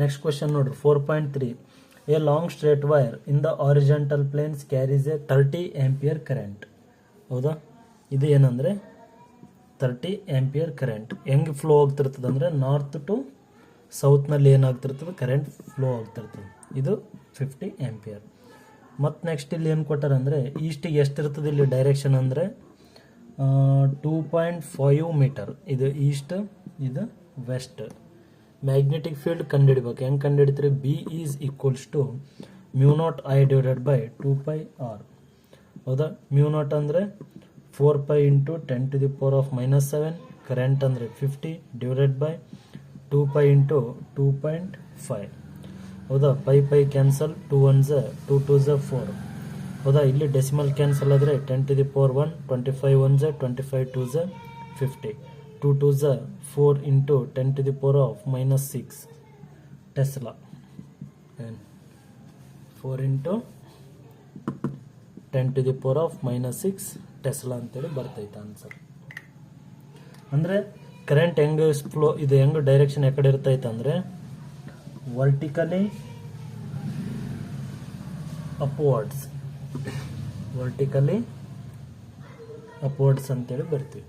Next question ನೋಡ್ರಿ 4.3. A long straight wire in the horizontal planes carries a 30 ampere current. ಹೌದಾ, ಇದು ಏನಂದರೆ 30 ampere current ಹೆಂಗೆ flow ಆಗ್ತಿರ್ತದೆ ಅಂದರೆ ನಾರ್ತ್ ಟು ಸೌತ್ನಲ್ಲಿ ಏನಾಗ್ತಿರ್ತದೆ ಕರೆಂಟ್ ಫ್ಲೋ ಆಗ್ತಿರ್ತದೆ. ಇದು 50 ಆಂಪಿಯರ್. ಮತ್ತು ನೆಕ್ಸ್ಟ್ ಇಲ್ಲಿ ಏನು ಕೊಟ್ಟಾರೆ ಅಂದರೆ ಈಸ್ಟಿಗೆ ಎಷ್ಟಿರ್ತದೆ ಇಲ್ಲಿ ಡೈರೆಕ್ಷನ್ ಅಂದರೆ 2.5 ಮೀಟರ್. ಇದು ಈಸ್ಟ್, ಇದು ವೆಸ್ಟ್. ಮ್ಯಾಗ್ನೆಟಿಕ್ ಫೀಲ್ಡ್ ಕಂಡುಹಿಡ್ಬೇಕು. ಹೆಂಗೆ ಕಂಡುಹಿಡ್ತೀರಿ? B is equals to μ0I divided by 2πr. ಹೌದಾ, μ0 ಅಂದರೆ 4π ಇಂಟು 10⁻⁻⁷. ಕರೆಂಟ್ ಅಂದರೆ 50 ಡಿವೈಡೆಡ್ ಬೈ 2π ಇಂಟು 2.5. ಹೌದಾ, ಪೈ ಕ್ಯಾನ್ಸಲ್, 2 1s 2 2s 4. ಹೌದಾ, ಇಲ್ಲಿ ಡೆಸಿಮಲ್ ಕ್ಯಾನ್ಸಲ್ ಆದರೆ 10⁻1, 25 1s 25 2s 50, 2 2s 4 into 10⁻⁻⁶. Tesla 4 into 10⁻⁻⁶ Tesla ಅಂತೇಳಿ ಬರ್ತೈತೆ ಆನ್ಸರ್. ಅಂದರೆ ಕರೆಂಟ್ ಹೆಂಗೆ ಫ್ಲೋ, ಇದು ಹೆಂಗೆ ಡೈರೆಕ್ಷನ್ ಯಾಕಡೆ ಇರ್ತೈತೆ ಅಂದರೆ ವರ್ಟಿಕಲಿ ಅಪ್ವರ್ಡ್ಸ್ ಅಂತೇಳಿ ಬರ್ತೀವಿ.